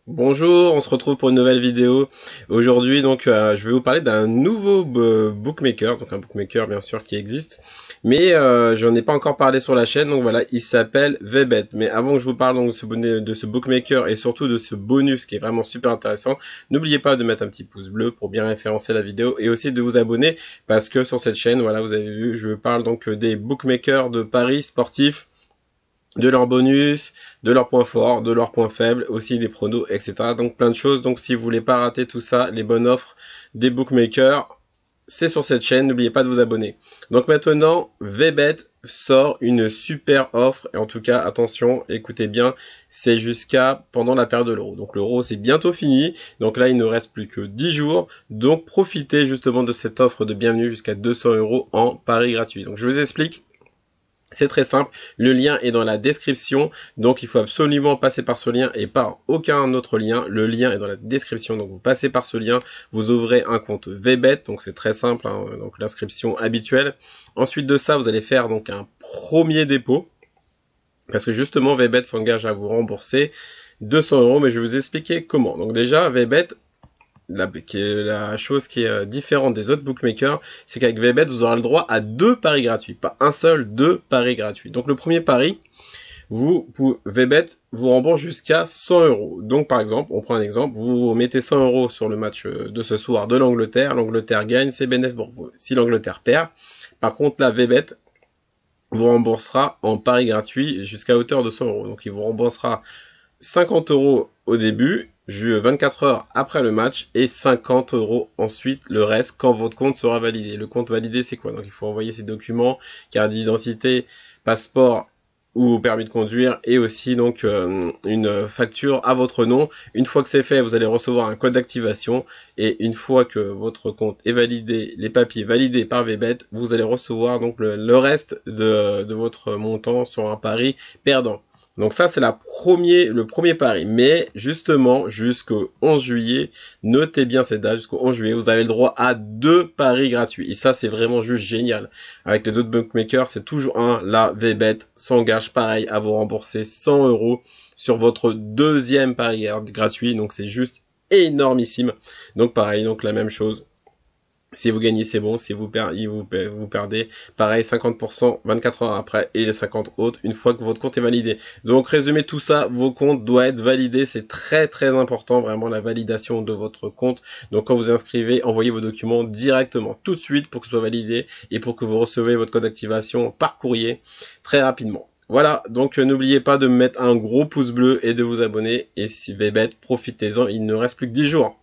Bonjour, on se retrouve pour une nouvelle vidéo. Aujourd'hui, donc, je vais vous parler d'un nouveau bookmaker, donc un bookmaker bien sûr qui existe, mais j'en ai pas encore parlé sur la chaîne, donc voilà, il s'appelle VBet. Mais avant que je vous parle donc de ce bookmaker et surtout de ce bonus qui est vraiment super intéressant, n'oubliez pas de mettre un petit pouce bleu pour bien référencer la vidéo et aussi de vous abonner parce que sur cette chaîne, voilà, vous avez vu, je parle donc des bookmakers de paris sportifs, de leurs bonus, de leurs points forts, de leurs points faibles, aussi des pronos, etc. Donc plein de choses. Donc si vous voulez pas rater tout ça, les bonnes offres des bookmakers, c'est sur cette chaîne. N'oubliez pas de vous abonner. Donc maintenant, VBet sort une super offre. Et en tout cas, attention, écoutez bien, c'est jusqu'à pendant la période de l'euro. Donc l'euro, c'est bientôt fini. Donc là, il ne reste plus que 10 jours. Donc profitez justement de cette offre de bienvenue jusqu'à 200 € en pari gratuit. Donc je vous explique. C'est très simple, le lien est dans la description, donc il faut absolument passer par ce lien et par aucun autre lien. Le lien est dans la description, donc vous passez par ce lien, vous ouvrez un compte VBet, donc c'est très simple, hein, donc l'inscription habituelle. Ensuite de ça, vous allez faire donc un premier dépôt, parce que justement VBet s'engage à vous rembourser 200 €, mais je vais vous expliquer comment. Donc déjà, VBet, la chose qui est différente des autres bookmakers, c'est qu'avec VBet, vous aurez le droit à 2 paris gratuits. Pas un seul, 2 paris gratuits. Donc le premier pari, VBet vous rembourse jusqu'à 100 €. Donc par exemple, on prend un exemple, vous mettez 100 € sur le match de ce soir de l'Angleterre, l'Angleterre gagne, c'est bénéfique pour vous. Si l'Angleterre perd, par contre la VBet vous remboursera en pari gratuit jusqu'à hauteur de 100 €. Donc il vous remboursera 50 € au début, 24 heures après le match, et 50 € ensuite, le reste, quand votre compte sera validé. Le compte validé, c'est quoi? Donc il faut envoyer ces documents, carte d'identité, passeport ou permis de conduire, et aussi donc une facture à votre nom. Une fois que c'est fait, vous allez recevoir un code d'activation, et une fois que votre compte est validé, les papiers validés par VBet, vous allez recevoir donc le reste de votre montant sur un pari perdant. Donc ça, c'est le premier pari. Mais justement, jusqu'au 11 juillet, notez bien cette date, jusqu'au 11 juillet, vous avez le droit à 2 paris gratuits. Et ça, c'est vraiment juste génial. Avec les autres bookmakers, c'est toujours un. Là, VBet s'engage pareil à vous rembourser 100 € sur votre deuxième pari gratuit. Donc c'est juste énormissime. Donc pareil, donc la même chose. Si vous gagnez, c'est bon. Si vous perdez, pareil, 50% 24 heures après, et les 50 autres une fois que votre compte est validé. Donc, résumé tout ça, vos comptes doivent être validés. C'est très, très important, vraiment, la validation de votre compte. Donc, quand vous inscrivez, envoyez vos documents directement, tout de suite, pour que ce soit validé et pour que vous recevez votre code d'activation par courrier très rapidement. Voilà, donc n'oubliez pas de mettre un gros pouce bleu et de vous abonner. Et si VBet, profitez-en, il ne reste plus que 10 jours.